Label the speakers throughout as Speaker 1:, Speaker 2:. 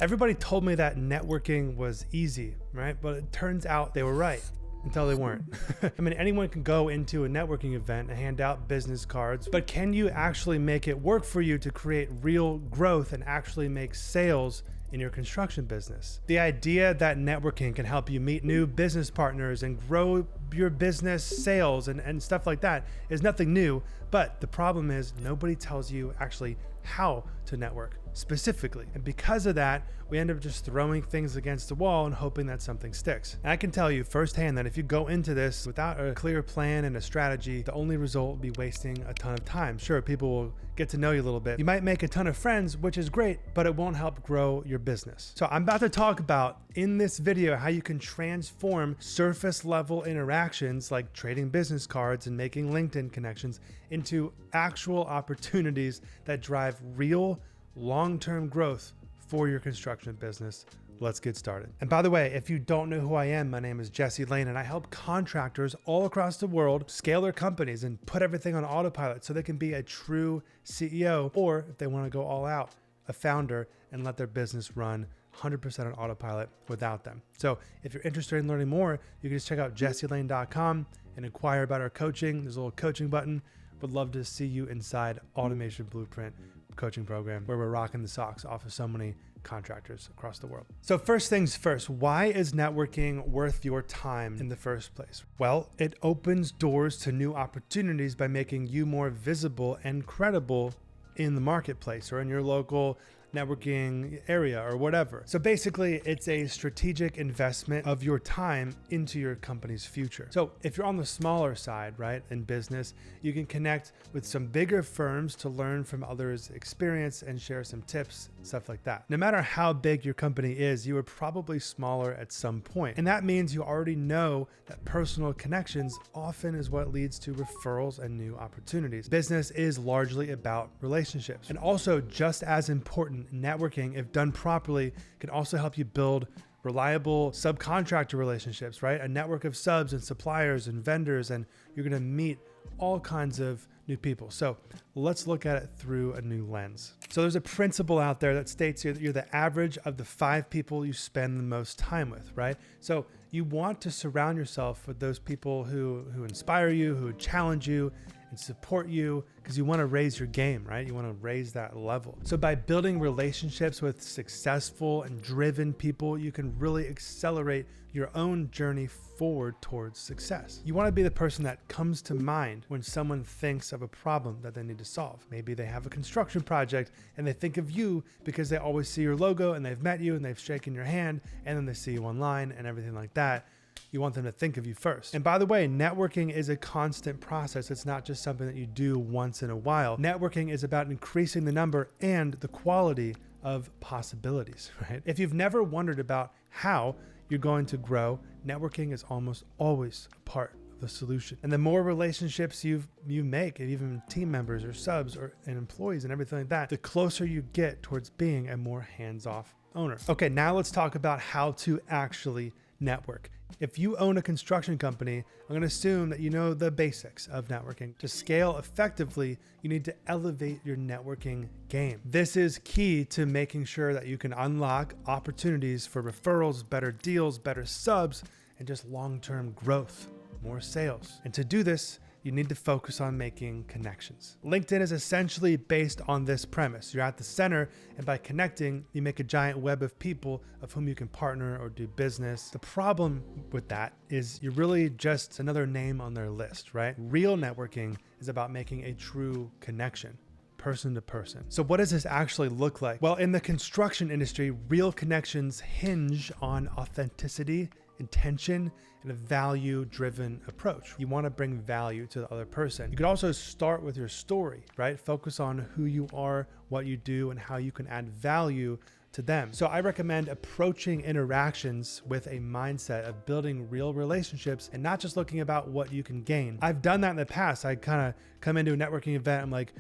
Speaker 1: Everybody told me that networking was easy, right? But it turns out they were right until they weren't. I mean, anyone can go into a networking event and hand out business cards, but can you actually make it work for you to create real growth and actually make sales in your construction business? The idea that networking can help you meet new business partners and grow your business sales and stuff like that is nothing new, but the problem is nobody tells you actually how to network specifically. And because of that, we end up just throwing things against the wall and hoping that something sticks. And I can tell you firsthand that if you go into this without a clear plan and a strategy, the only result will be wasting a ton of time. Sure, people will get to know you a little bit. You might make a ton of friends, which is great, but it won't help grow your business. So I'm about to talk about in this video how you can transform surface level interactions like trading business cards and making LinkedIn connections into actual opportunities that drive real long-term growth for your construction business. Let's get started. And by the way, if you don't know who I am, my name is Jesse Lane, and I help contractors all across the world scale their companies and put everything on autopilot so they can be a true CEO, or if they want to go all out, a founder, and let their business run 100% on autopilot without them. So if you're interested in learning more, you can just check out jesselane.com and inquire about our coaching. There's a little coaching button. Would love to see you inside Automation Blueprint coaching program, where we're rocking the socks off of so many contractors across the world. So first things first, why is networking worth your time in the first place? Well, it opens doors to new opportunities by making you more visible and credible in the marketplace or in your local networking area or whatever. So basically, it's a strategic investment of your time into your company's future. So if you're on the smaller side, right, in business, you can connect with some bigger firms to learn from others' experience and share some tips, stuff like that. No matter how big your company is, you are probably smaller at some point. And that means you already know that personal connections often is what leads to referrals and new opportunities. Business is largely about relationships. And also, just as important, networking, if done properly, can also help you build reliable subcontractor relationships, right? A network of subs and suppliers and vendors, and you're going to meet all kinds of new people. So let's look at it through a new lens. So there's a principle out there that states that you're the average of the 5 people you spend the most time with, right? So you want to surround yourself with those people who inspire you, who challenge you, and support you, because you want to raise your game, right? You want to raise that level. So by building relationships with successful and driven people, you can really accelerate your own journey forward towards success. You want to be the person that comes to mind when someone thinks of a problem that they need to solve. Maybe they have a construction project and they think of you because they always see your logo and they've met you and they've shaken your hand, and then they see you online and everything like that. You want them to think of you first. And by the way, networking is a constant process. It's not just something that you do once in a while. Networking is about increasing the number and the quality of possibilities, right? If you've never wondered about how you're going to grow, networking is almost always a part of the solution. And the more relationships you make, even team members or subs and employees and everything like that, the closer you get towards being a more hands-off owner. Okay, now let's talk about how to actually network. If you own a construction company, I'm going to assume that you know the basics of networking. To scale effectively, you need to elevate your networking game. This is key to making sure that you can unlock opportunities for referrals, better deals, better subs, and just long-term growth, more sales. And to do this, you need to focus on making connections. LinkedIn is essentially based on this premise. You're at the center, and by connecting, you make a giant web of people of whom you can partner or do business. The problem with that is you're really just another name on their list, right? Real networking is about making a true connection, person to person. So what does this actually look like? Well, in the construction industry, real connections hinge on authenticity, intention, and a value-driven approach. You want to bring value to the other person. You could also start with your story, right? Focus on who you are, what you do, and how you can add value to them. So I recommend approaching interactions with a mindset of building real relationships and not just looking about what you can gain. I've done that in the past. I kind of come into a networking event, I'm like,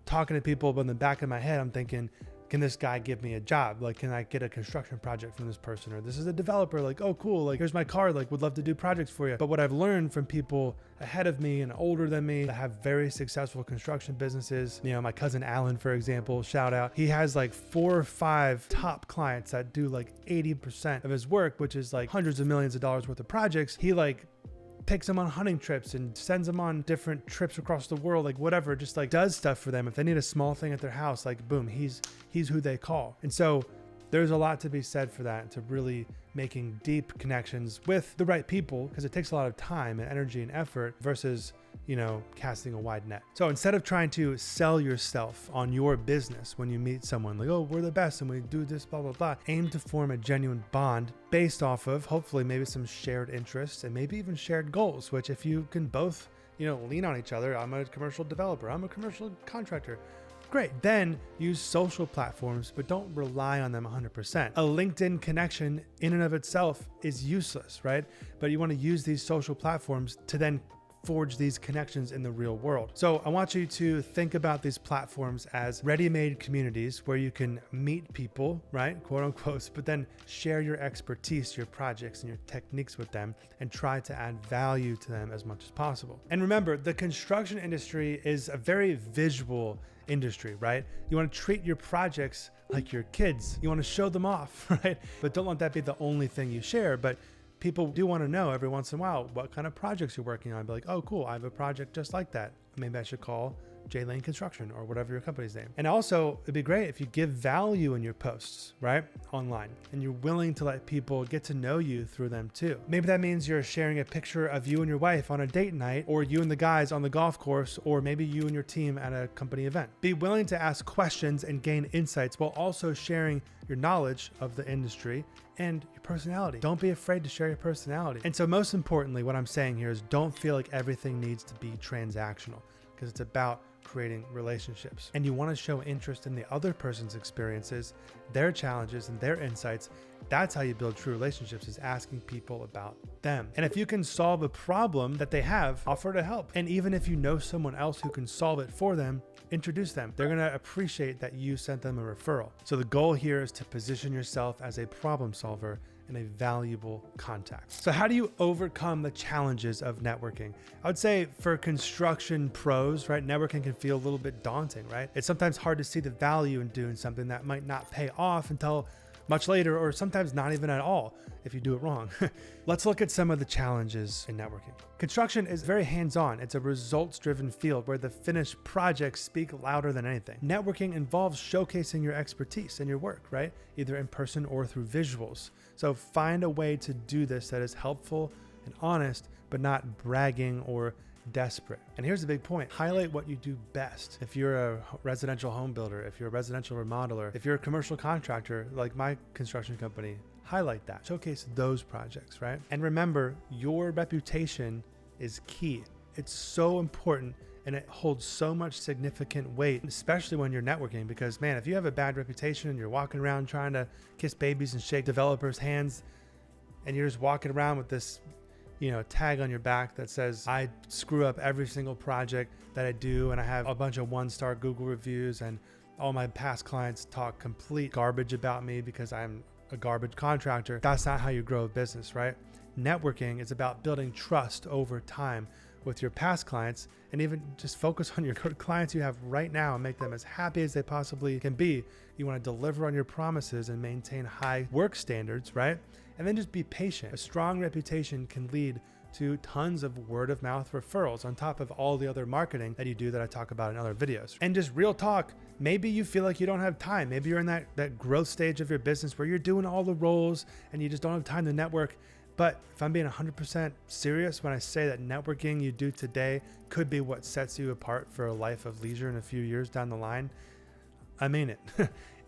Speaker 1: talking to people, but in the back of my head, I'm thinking, can this guy give me a job? Like, can I get a construction project from this person? Or this is a developer, like, oh, cool. Like, here's my card. Like, would love to do projects for you. But what I've learned from people ahead of me and older than me that have very successful construction businesses, you know, my cousin Alan, for example, shout out, he has like 4 or 5 top clients that do like 80% of his work, which is like hundreds of millions of dollars worth of projects. He like takes them on hunting trips and sends them on different trips across the world, like whatever, just like does stuff for them. If they need a small thing at their house, like boom, he's who they call. And so there's a lot to be said for that, to really making deep connections with the right people, because it takes a lot of time and energy and effort versus, you know, casting a wide net. So instead of trying to sell yourself on your business when you meet someone like, oh, we're the best and we do this, blah, blah, blah, aim to form a genuine bond based off of hopefully maybe some shared interests and maybe even shared goals, which if you can both, you know, lean on each other, I'm a commercial developer, I'm a commercial contractor, great. Then use social platforms, but don't rely on them 100%. A LinkedIn connection in and of itself is useless, right? But you want to use these social platforms to then forge these connections in the real world. So I want you to think about these platforms as ready-made communities where you can meet people, right? Quote unquote, but then share your expertise, your projects and your techniques with them and try to add value to them as much as possible. And remember, the construction industry is a very visual industry, right? You want to treat your projects like your kids. You want to show them off, right? But don't let that be the only thing you share. But people do want to know every once in a while what kind of projects you're working on. Be like, oh, cool, I have a project just like that. Maybe I should call J Lane Construction or whatever your company's name. And also, it'd be great if you give value in your posts, right? Online, and you're willing to let people get to know you through them too. Maybe that means you're sharing a picture of you and your wife on a date night, or you and the guys on the golf course, or maybe you and your team at a company event. Be willing to ask questions and gain insights while also sharing your knowledge of the industry and your personality. Don't be afraid to share your personality. And so most importantly, what I'm saying here is don't feel like everything needs to be transactional, because it's about creating relationships. And you want to show interest in the other person's experiences, their challenges and their insights. That's how you build true relationships, is asking people about them. And if you can solve a problem that they have, offer to help. And even if you know someone else who can solve it for them, introduce them. They're going to appreciate that you sent them a referral. So the goal here is to position yourself as a problem solver and a valuable contact. So how do you overcome the challenges of networking? I would say for construction pros, right, networking can feel a little bit daunting, right? It's sometimes hard to see the value in doing something that might not pay off until much later, or sometimes not even at all if you do it wrong. Let's look at some of the challenges in networking. Construction is very hands-on. It's a results-driven field where the finished projects speak louder than anything. Networking involves showcasing your expertise in your work, right? Either in person or through visuals. So find a way to do this that is helpful and honest, but not bragging or desperate. And here's the big point: highlight what you do best. If you're a residential home builder, if you're a residential remodeler, if you're a commercial contractor like my construction company, highlight that. Showcase those projects, right? And remember, your reputation is key. It's so important and it holds so much significant weight, especially when you're networking, because man, if you have a bad reputation and you're walking around trying to kiss babies and shake developers' hands, and you're just walking around with this, you know, tag on your back that says, I screw up every single project that I do, and I have a bunch of 1-star Google reviews, and all my past clients talk complete garbage about me because I'm a garbage contractor. That's not how you grow a business, right? Networking is about building trust over time with your past clients, and even just focus on your clients you have right now and make them as happy as they possibly can be. You want to deliver on your promises and maintain high work standards, right? And then just be patient. A strong reputation can lead to tons of word of mouth referrals on top of all the other marketing that you do that I talk about in other videos. And just real talk, maybe you feel like you don't have time. Maybe you're in that growth stage of your business where you're doing all the roles and you just don't have time to network. But if I'm being 100% serious when I say that networking you do today could be what sets you apart for a life of leisure in a few years down the line, I mean it.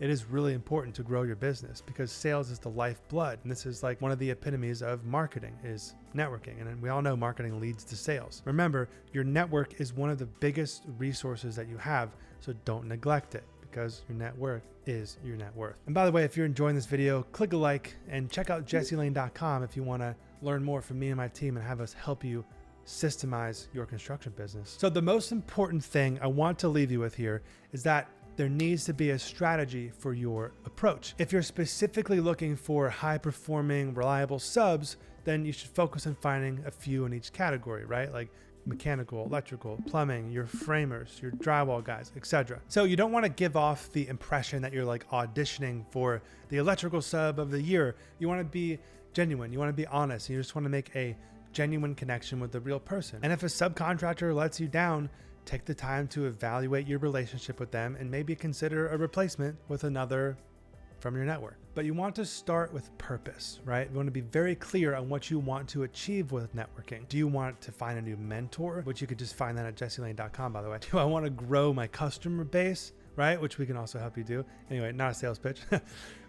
Speaker 1: It is really important to grow your business because sales is the lifeblood. And this is like one of the epitomes of marketing is networking. And we all know marketing leads to sales. Remember, your network is one of the biggest resources that you have. So don't neglect it, because your net worth is your net worth. And by the way, if you're enjoying this video, click a like and check out jesselane.com if you want to learn more from me and my team and have us help you systemize your construction business. So the most important thing I want to leave you with here is that there needs to be a strategy for your approach. If you're specifically looking for high-performing, reliable subs, then you should focus on finding a few in each category, right? Like mechanical, electrical, plumbing, your framers, your drywall guys, etc. So you don't want to give off the impression that you're like auditioning for the electrical sub of the year. You want to be genuine. You want to be honest. You just want to make a genuine connection with the real person. And if a subcontractor lets you down, take the time to evaluate your relationship with them and maybe consider a replacement with another from your network. But you want to start with purpose, right? You want to be very clear on what you want to achieve with networking. Do you want to find a new mentor, which you could just find that at jesselane.com, by the way? Do I want to grow my customer base, right? Which we can also help you do. Anyway, not a sales pitch.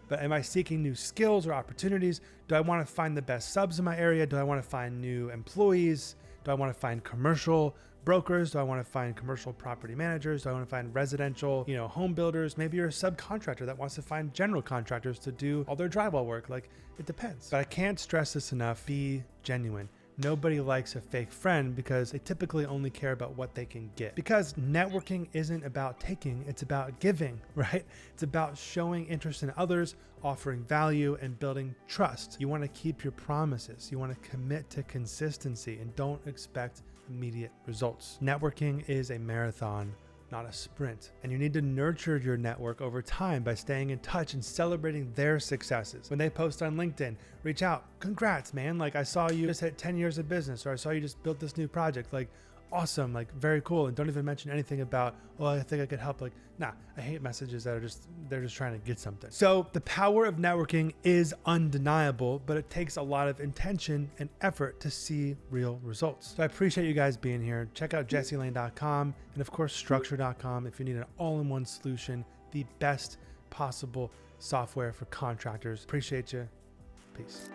Speaker 1: But am I seeking new skills or opportunities? Do I want to find the best subs in my area? Do I want to find new employees? Do I want to find commercial brokers? Do I want to find commercial property managers? Do I want to find residential, home builders? Maybe you're a subcontractor that wants to find general contractors to do all their drywall work. Like, it depends. But I can't stress this enough. Be genuine. Nobody likes a fake friend because they typically only care about what they can get. Because networking isn't about taking, it's about giving, right? It's about showing interest in others, offering value, and building trust. You want to keep your promises. You want to commit to consistency and don't expect immediate results. Networking is a marathon, not a sprint. And you need to nurture your network over time by staying in touch and celebrating their successes. When they post on LinkedIn, reach out. Congrats, man. Like, I saw you just hit 10 years of business, or I saw you just built this new project. Like, awesome, like very cool. And don't even mention anything about, oh, I think I could help. Like, nah, I hate messages that are they're just trying to get something. So the power of networking is undeniable, but it takes a lot of intention and effort to see real results. So I appreciate you guys being here. Check out jesselane.com and of course structure.com if you need an all-in-one solution, the best possible software for contractors. Appreciate you. Peace.